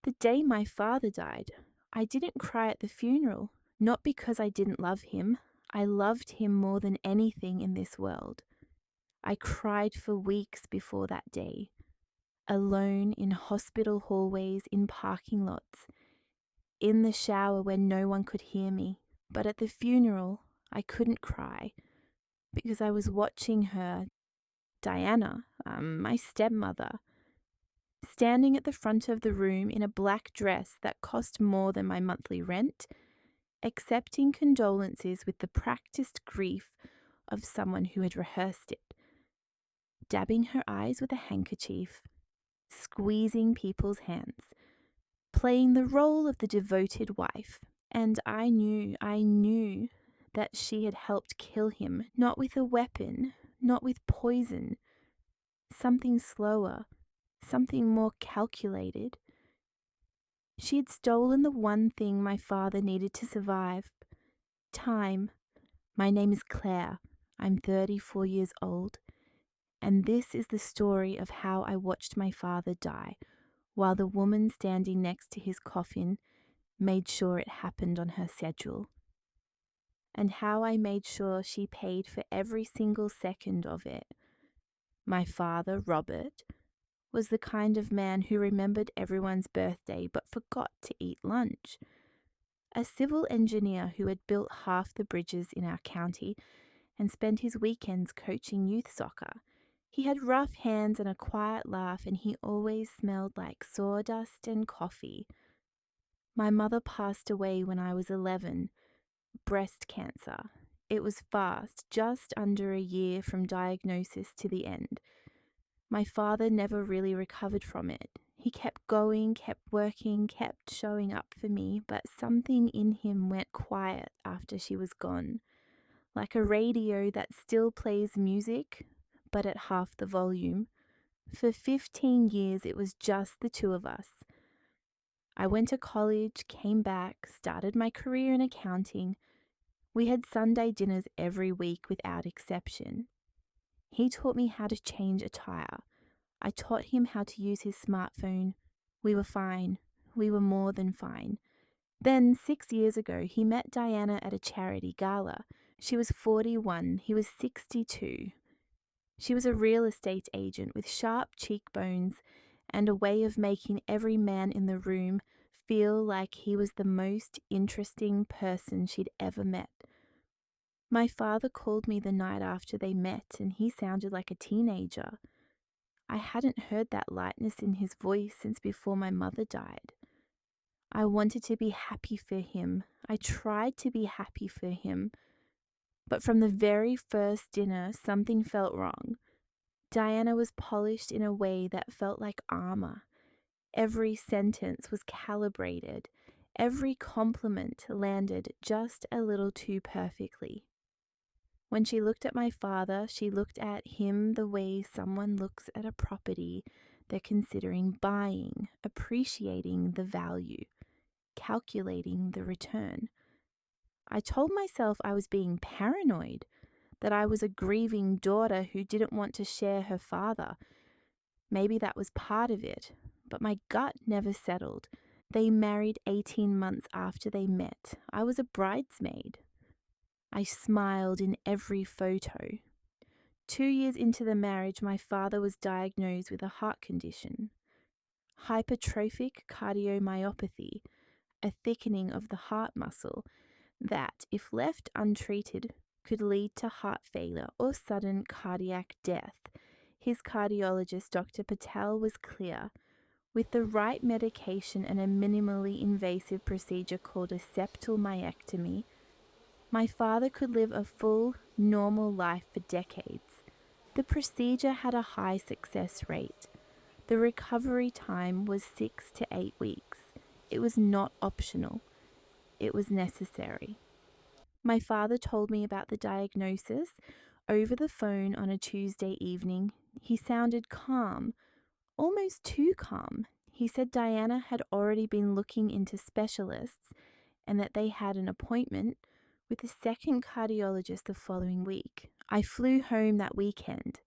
The day my father died, I didn't cry at the funeral, not because I didn't love him. I loved him more than anything in this world. I cried for weeks before that day, alone in hospital hallways, in parking lots, in the shower where no one could hear me. But at the funeral, I couldn't cry because I was watching her, Diana, my stepmother, standing at the front of the room in a black dress that cost more than my monthly rent, accepting condolences with the practiced grief of someone who had rehearsed it, dabbing her eyes with a handkerchief, squeezing people's hands, playing the role of the devoted wife. And I knew that she had helped kill him, not with a weapon, not with poison, something slower, something more calculated. She had stolen the one thing my father needed to survive: time. My name is Claire. I'm 34 years old. And this is the story of how I watched my father die, while the woman standing next to his coffin made sure it happened on her schedule. And how I made sure she paid for every single second of it. My father, Robert, was the kind of man who remembered everyone's birthday but forgot to eat lunch. A civil engineer who had built half the bridges in our county and spent his weekends coaching youth soccer. He had rough hands and a quiet laugh, and he always smelled like sawdust and coffee. My mother passed away when I was 11, breast cancer. It was fast, just under a year from diagnosis to the end. My father never really recovered from it. He kept going, kept working, kept showing up for me, but something in him went quiet after she was gone, like a radio that still plays music, but at half the volume. For 15 years, it was just the two of us. I went to college, came back, started my career in accounting. We had Sunday dinners every week without exception. He taught me how to change a tire. I taught him how to use his smartphone. We were fine. We were more than fine. Then, 6 years ago, he met Diana at a charity gala. She was 41, he was 62. She was a real estate agent with sharp cheekbones and a way of making every man in the room feel like he was the most interesting person she'd ever met. My father called me the night after they met, and he sounded like a teenager. I hadn't heard that lightness in his voice since before my mother died. I wanted to be happy for him. I tried to be happy for him. But from the very first dinner, something felt wrong. Diana was polished in a way that felt like armor. Every sentence was calibrated. Every compliment landed just a little too perfectly. When she looked at my father, she looked at him the way someone looks at a property they're considering buying, appreciating the value, calculating the return. I told myself I was being paranoid, that I was a grieving daughter who didn't want to share her father. Maybe that was part of it, but my gut never settled. They married 18 months after they met. I was a bridesmaid. I smiled in every photo. 2 years into the marriage, my father was diagnosed with a heart condition, hypertrophic cardiomyopathy, a thickening of the heart muscle that, if left untreated, could lead to heart failure or sudden cardiac death. His cardiologist, Dr. Patel, was clear. With the right medication and a minimally invasive procedure called a septal myectomy, my father could live a full, normal life for decades. The procedure had a high success rate. The recovery time was 6 to 8 weeks. It was not optional. It was necessary. My father told me about the diagnosis over the phone on a Tuesday evening. He sounded calm, almost too calm. He said Diana had already been looking into specialists and that they had an appointment with a second cardiologist the following week. I flew home that weekend.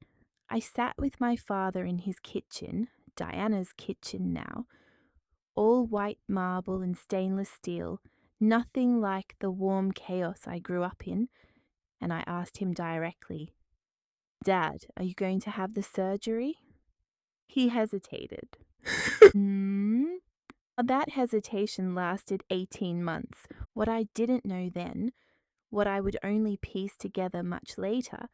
I sat with my father in his kitchen, Diana's kitchen now, all white marble and stainless steel, nothing like the warm chaos I grew up in, and I asked him directly, "Dad, are you going to have the surgery?" He hesitated. Hmm? That hesitation lasted 18 months. What I didn't know then, what I would only piece together much later,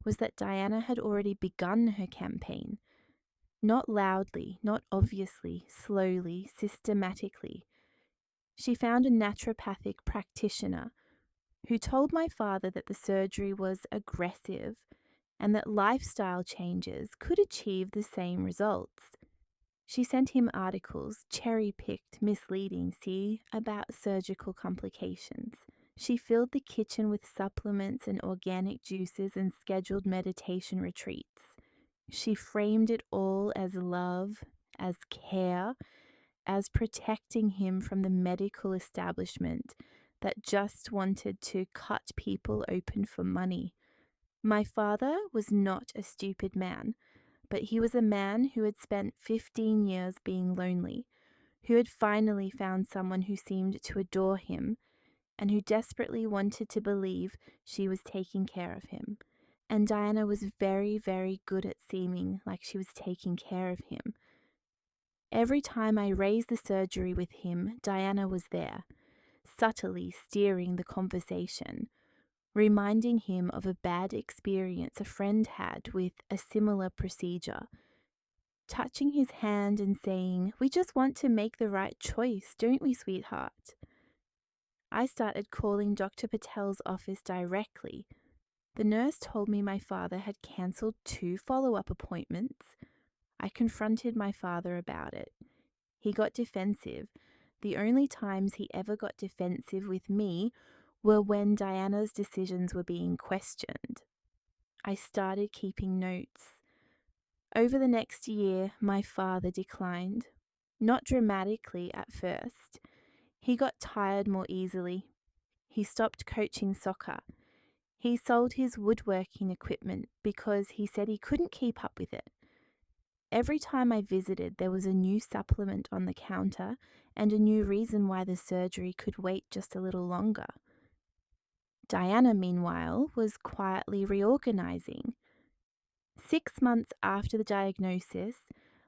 was that Diana had already begun her campaign. Not loudly, not obviously, slowly, systematically. She found a naturopathic practitioner who told my father that the surgery was aggressive and that lifestyle changes could achieve the same results. She sent him articles, cherry-picked, misleading, about surgical complications. She filled the kitchen with supplements and organic juices and scheduled meditation retreats. She framed it all as love, as care, as protecting him from the medical establishment that just wanted to cut people open for money. My father was not a stupid man, but he was a man who had spent 15 years being lonely, who had finally found someone who seemed to adore him, and who desperately wanted to believe she was taking care of him. And Diana was very, very good at seeming like she was taking care of him. Every time I raised the surgery with him, Diana was there, subtly steering the conversation, reminding him of a bad experience a friend had with a similar procedure, touching his hand and saying, "We just want to make the right choice, don't we, sweetheart?" I started calling Dr. Patel's office directly. The nurse told me my father had cancelled 2 follow-up appointments. I confronted my father about it. He got defensive. The only times he ever got defensive with me were when Diana's decisions were being questioned. I started keeping notes. Over the next year, my father declined. Not dramatically at first. He got tired more easily. He stopped coaching soccer. He sold his woodworking equipment because he said he couldn't keep up with it. Every time I visited, there was a new supplement on the counter and a new reason why the surgery could wait just a little longer. Diana, meanwhile, was quietly reorganizing. 6 months after the diagnosis,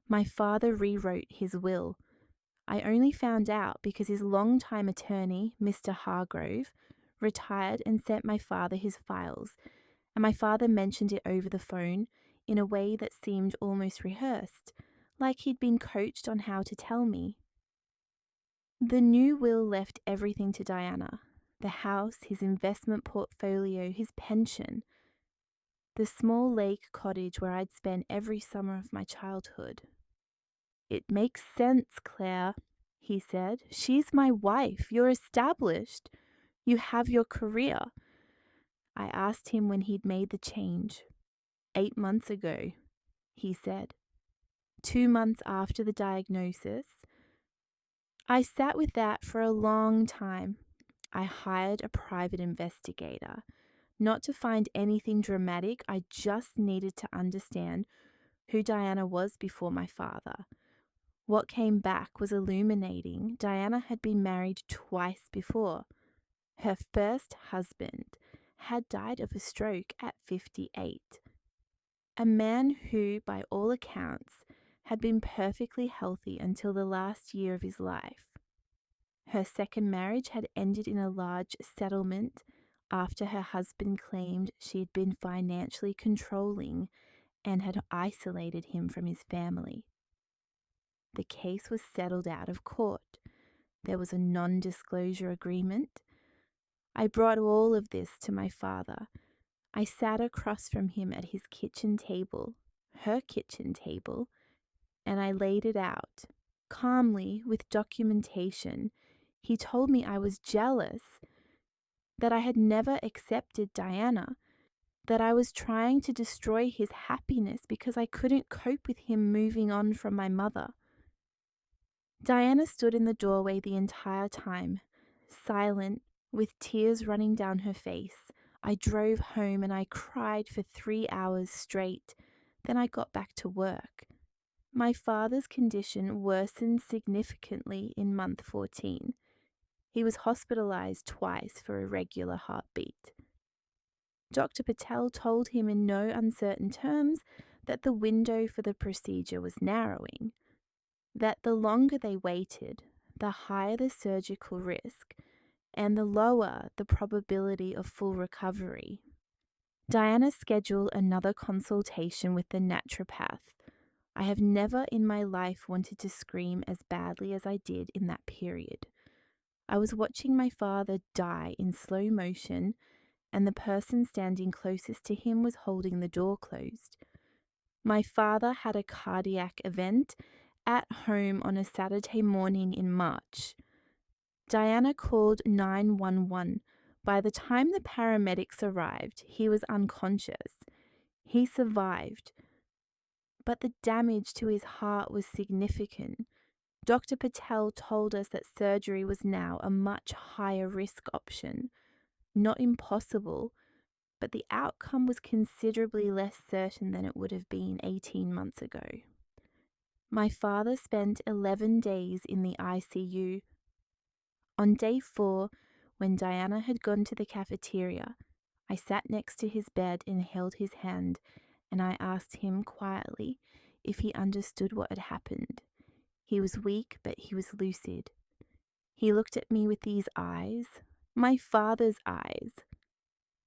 my father rewrote his will. I only found out because his longtime attorney, Mr. Hargrove, retired and sent my father his files, and my father mentioned it over the phone in a way that seemed almost rehearsed, like he'd been coached on how to tell me. The new will left everything to Diana: the house, his investment portfolio, his pension, the small lake cottage where I'd spent every summer of my childhood. "It makes sense, Claire," he said. "She's my wife. You're established. You have your career." I asked him when he'd made the change. 8 months ago, he said. 2 months after the diagnosis. I sat with that for a long time. I hired a private investigator. Not to find anything dramatic, I just needed to understand who Diana was before my father. What came back was illuminating. Diana had been married twice before. Her first husband had died of a stroke at 58. A man who, by all accounts, had been perfectly healthy until the last year of his life. Her second marriage had ended in a large settlement after her husband claimed she had been financially controlling and had isolated him from his family. The case was settled out of court. There was a non-disclosure agreement. I brought all of this to my father. I sat across from him at his kitchen table, her kitchen table, and I laid it out. Calmly, with documentation, he told me I was jealous, that I had never accepted Diana, that I was trying to destroy his happiness because I couldn't cope with him moving on from my mother. Diana stood in the doorway the entire time, silent, with tears running down her face. I drove home and I cried for 3 hours straight. Then I got back to work. My father's condition worsened significantly in month 14. He was hospitalized twice for irregular heartbeat. Dr. Patel told him in no uncertain terms that the window for the procedure was narrowing, that the longer they waited, the higher the surgical risk, and the lower the probability of full recovery. Diana scheduled another consultation with the naturopath. I have never in my life wanted to scream as badly as I did in that period. I was watching my father die in slow motion, and the person standing closest to him was holding the door closed. My father had a cardiac event at home on a Saturday morning in March. Diana called 911. By the time the paramedics arrived, he was unconscious. He survived, but the damage to his heart was significant. Dr. Patel told us that surgery was now a much higher risk option. Not impossible, but the outcome was considerably less certain than it would have been 18 months ago. My father spent 11 days in the ICU. On day 4, when Diana had gone to the cafeteria, I sat next to his bed and held his hand, and I asked him quietly if he understood what had happened. He was weak, but he was lucid. He looked at me with these eyes, my father's eyes,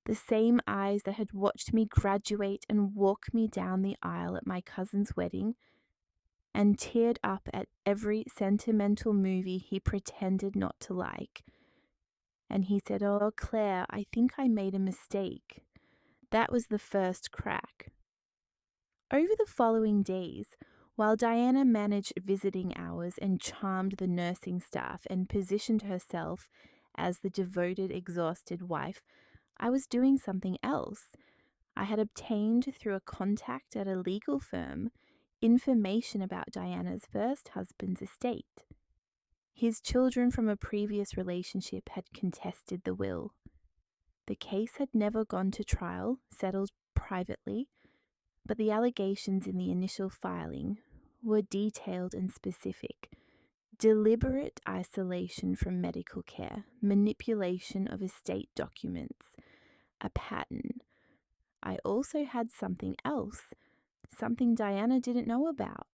the same eyes that had watched me graduate and walk me down the aisle at my cousin's wedding, and teared up at every sentimental movie he pretended not to like. And he said, "Oh, Claire, I think I made a mistake." That was the first crack. Over the following days, while Diana managed visiting hours and charmed the nursing staff and positioned herself as the devoted, exhausted wife, I was doing something else. I had obtained through a contact at a legal firm information about Diana's first husband's estate. His children from a previous relationship had contested the will. The case had never gone to trial, settled privately, but the allegations in the initial filing were detailed and specific. Deliberate isolation from medical care, manipulation of estate documents, a pattern. I also had something else, something Diana didn't know about.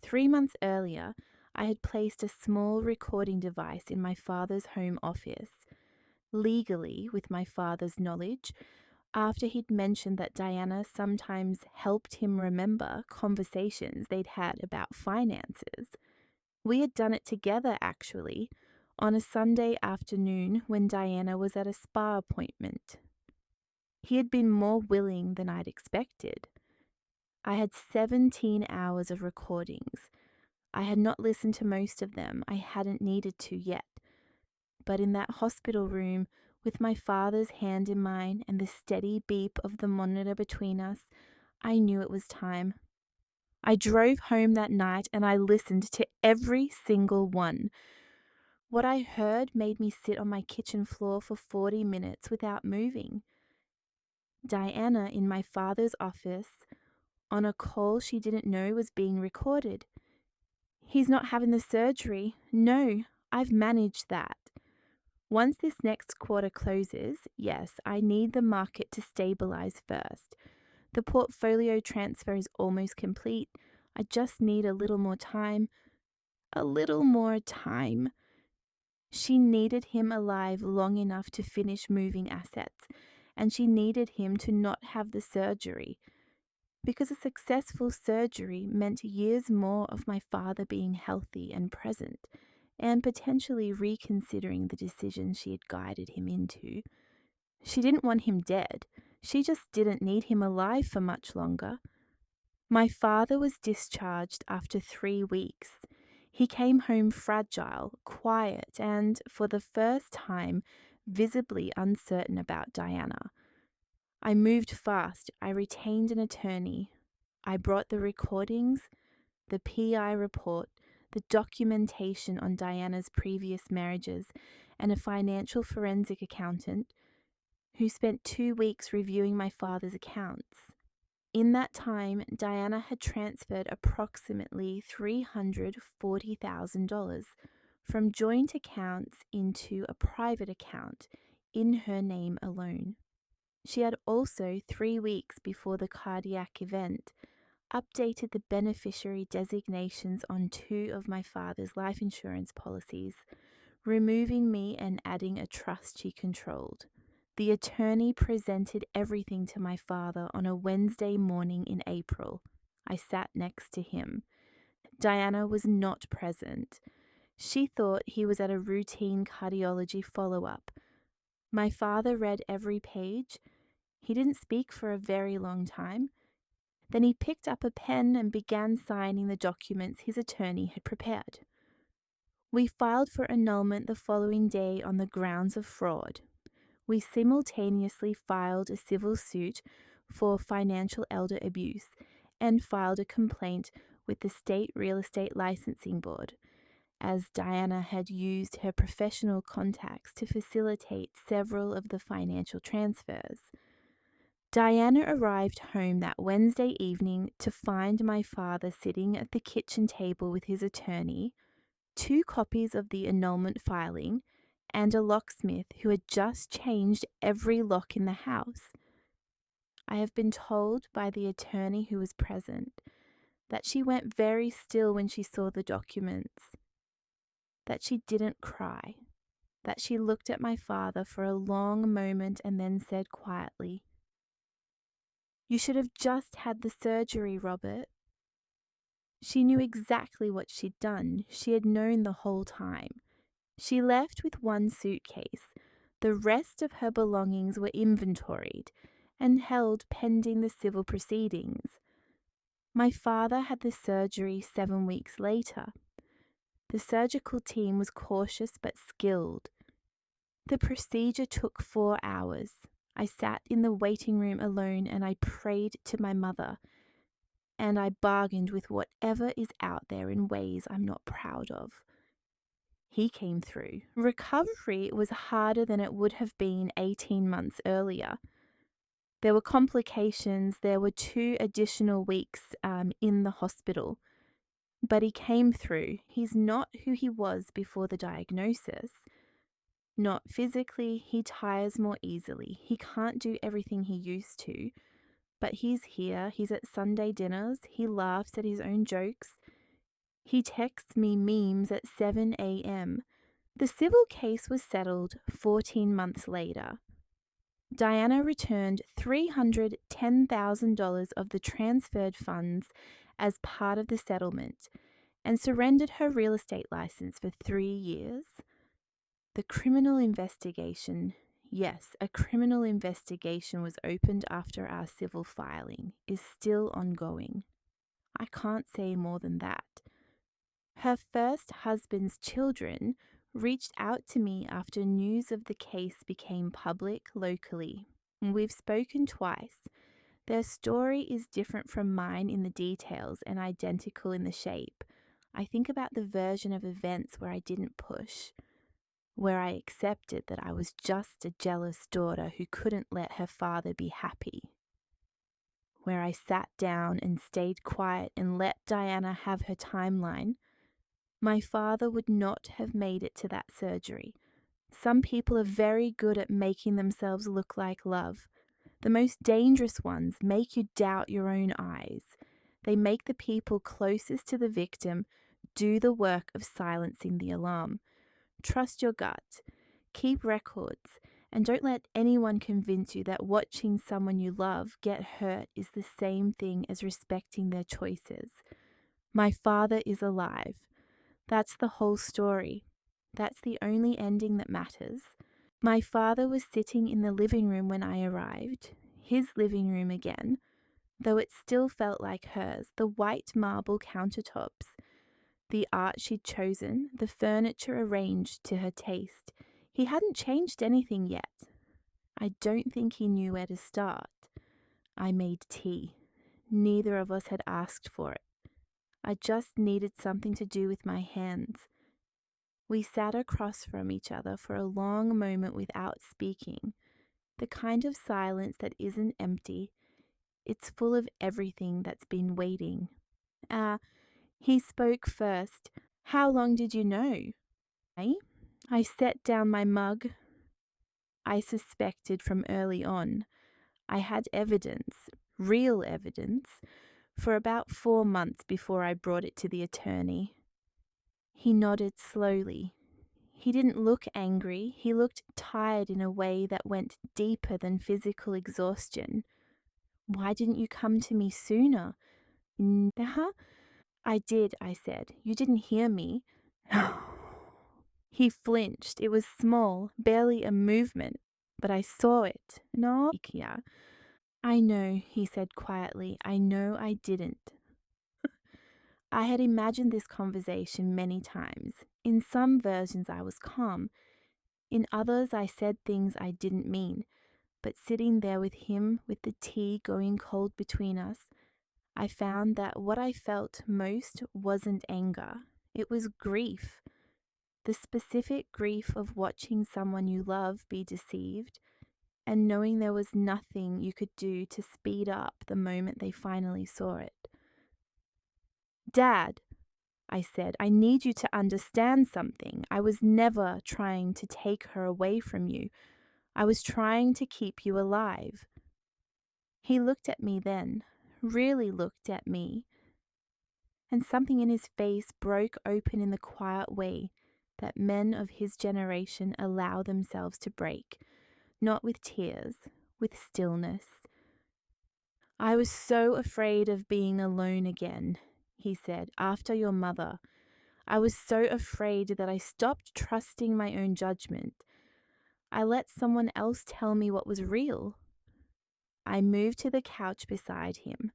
3 months earlier, I had placed a small recording device in my father's home office, legally with my father's knowledge, after he'd mentioned that Diana sometimes helped him remember conversations they'd had about finances. We had done it together, actually, on a Sunday afternoon when Diana was at a spa appointment. He had been more willing than I'd expected. I had 17 hours of recordings. I had not listened to most of them. I hadn't needed to yet. But in that hospital room, with my father's hand in mine and the steady beep of the monitor between us, I knew it was time. I drove home that night and I listened to every single one. What I heard made me sit on my kitchen floor for 40 minutes without moving. Diana in my father's office, on a call she didn't know was being recorded. "He's not having the surgery. No, I've managed that. Once this next quarter closes, yes, I need the market to stabilize first. The portfolio transfer is almost complete. I just need a little more time. A little more time." She needed him alive long enough to finish moving assets, and she needed him to not have the surgery. Because a successful surgery meant years more of my father being healthy and present, and potentially reconsidering the decision she had guided him into. She didn't want him dead. She just didn't need him alive for much longer. My father was discharged after 3 weeks. He came home fragile, quiet, and, for the first time, visibly uncertain about Diana. I moved fast. I retained an attorney. I brought the recordings, the PI report, the documentation on Diana's previous marriages, and a financial forensic accountant who spent 2 weeks reviewing my father's accounts. In that time, Diana had transferred approximately $340,000 from joint accounts into a private account in her name alone. She had also, 3 weeks before the cardiac event, updated the beneficiary designations on 2 of my father's life insurance policies, removing me and adding a trust she controlled. The attorney presented everything to my father on a Wednesday morning in April. I sat next to him. Diana was not present. She thought he was at a routine cardiology follow-up. My father read every page. He didn't speak for a very long time. Then he picked up a pen and began signing the documents his attorney had prepared. We filed for annulment the following day on the grounds of fraud. We simultaneously filed a civil suit for financial elder abuse and filed a complaint with the State Real Estate Licensing Board, as Diana had used her professional contacts to facilitate several of the financial transfers. Diana arrived home that Wednesday evening to find my father sitting at the kitchen table with his attorney, 2 copies of the annulment filing, and a locksmith who had just changed every lock in the house. I have been told by the attorney who was present that she went very still when she saw the documents, that she didn't cry, that she looked at my father for a long moment and then said quietly, "You should have just had the surgery, Robert." She knew exactly what she'd done. She had known the whole time. She left with 1 suitcase. The rest of her belongings were inventoried and held pending the civil proceedings. My father had the surgery 7 weeks later. The surgical team was cautious but skilled. The procedure took 4 hours. I sat in the waiting room alone and I prayed to my mother, and I bargained with whatever is out there in ways I'm not proud of. He came through. Recovery was harder than it would have been 18 months earlier. There were complications. There were 2 additional weeks in the hospital. But he came through. He's not who he was before the diagnosis. Not physically, he tires more easily. He can't do everything he used to. But he's here. He's at Sunday dinners. He laughs at his own jokes. He texts me memes at 7 a.m. The civil case was settled 14 months later. Diana returned $310,000 of the transferred funds as part of the settlement and surrendered her real estate license for 3 years. The criminal investigation, yes, a criminal investigation was opened after our civil filing, is still ongoing. I can't say more than that. Her first husband's children reached out to me after news of the case became public locally. We've spoken twice. Their story is different from mine in the details and identical in the shape. I think about the version of events where I didn't push, where I accepted that I was just a jealous daughter who couldn't let her father be happy, where I sat down and stayed quiet and let Diana have her timeline. My father would not have made it to that surgery. Some people are very good at making themselves look like love. The most dangerous ones make you doubt your own eyes. They make the people closest to the victim do the work of silencing the alarm. Trust your gut. Keep records. And don't let anyone convince you that watching someone you love get hurt is the same thing as respecting their choices. My father is alive. That's the whole story. That's the only ending that matters. My father was sitting in the living room when I arrived, his living room again, though it still felt like hers, the white marble countertops, the art she'd chosen, the furniture arranged to her taste. He hadn't changed anything yet. I don't think he knew where to start. I made tea. Neither of us had asked for it. I just needed something to do with my hands. We sat across from each other for a long moment without speaking, the kind of silence that isn't empty, It's full of everything that's been waiting. Ah, he spoke first. How long did you know? I set down my mug. I suspected from early on. I had evidence, real evidence, for about 4 months before I brought it to the attorney. He nodded slowly. He didn't look angry, he looked tired in a way that went deeper than physical exhaustion. Why didn't you come to me sooner? Huh? I did, I said. You didn't hear me. He flinched. It was small, barely a movement, but I saw it. No, Ikea. I know, he said quietly. I know I didn't. I had imagined this conversation many times. In some versions, I was calm. In others, I said things I didn't mean. But sitting there with him, with the tea going cold between us, I found that what I felt most wasn't anger. It was grief. The specific grief of watching someone you love be deceived and knowing there was nothing you could do to speed up the moment they finally saw it. Dad, I said, I need you to understand something. I was never trying to take her away from you. I was trying to keep you alive. He looked at me then, really looked at me, and something in his face broke open in the quiet way that men of his generation allow themselves to break, not with tears, with stillness. I was so afraid of being alone again, he said, after your mother. I was so afraid that I stopped trusting my own judgment. I let someone else tell me what was real. I moved to the couch beside him.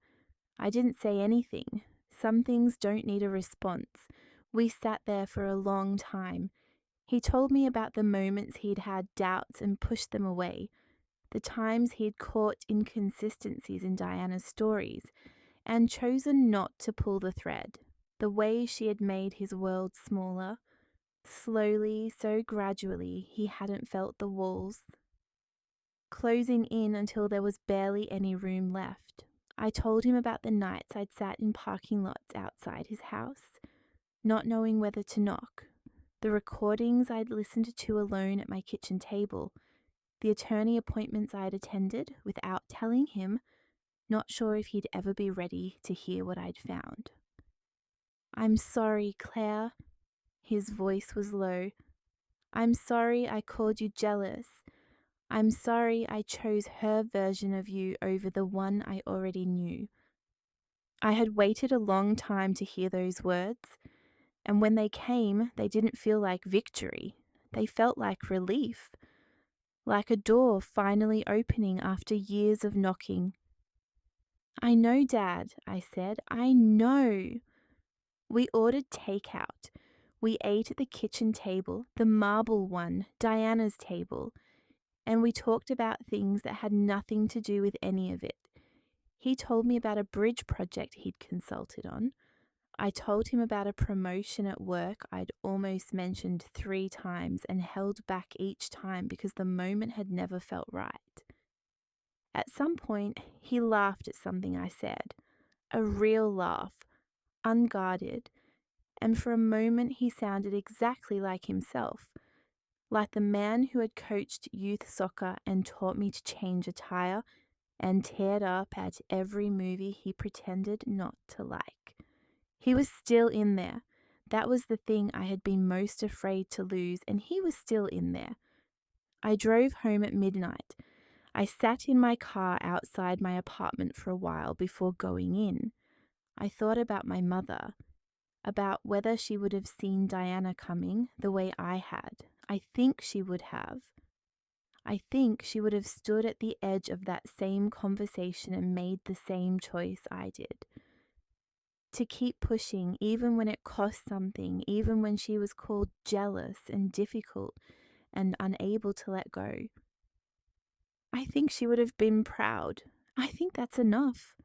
I didn't say anything. Some things don't need a response. We sat there for a long time. He told me about the moments he'd had doubts and pushed them away, the times he'd caught inconsistencies in Diana's stories and chosen not to pull the thread, the way she had made his world smaller. Slowly, so gradually, he hadn't felt the walls closing in until there was barely any room left. I told him about the nights I'd sat in parking lots outside his house, not knowing whether to knock, the recordings I'd listened to alone at my kitchen table, the attorney appointments I'd attended without telling him, not sure if he'd ever be ready to hear what I'd found. I'm sorry, Claire. His voice was low. I'm sorry I called you jealous. I'm sorry I chose her version of you over the one I already knew. I had waited a long time to hear those words, and when they came, they didn't feel like victory. They felt like relief, like a door finally opening after years of knocking. I know, Dad, I said. I know. We ordered takeout. We ate at the kitchen table, the marble one, Diana's table, and we talked about things that had nothing to do with any of it. He told me about a bridge project he'd consulted on. I told him about a promotion at work I'd almost mentioned 3 times and held back each time because the moment had never felt right. At some point, he laughed at something I said, a real laugh, unguarded, and for a moment he sounded exactly like himself, like the man who had coached youth soccer and taught me to change a tire and teared up at every movie he pretended not to like. He was still in there. That was the thing I had been most afraid to lose, and he was still in there. I drove home at midnight. I sat in my car outside my apartment for a while before going in. I thought about my mother, about whether she would have seen Diana coming the way I had. I think she would have. I think she would have stood at the edge of that same conversation and made the same choice I did. To keep pushing, even when it cost something, even when she was called jealous and difficult and unable to let go. I think she would have been proud. I think that's enough.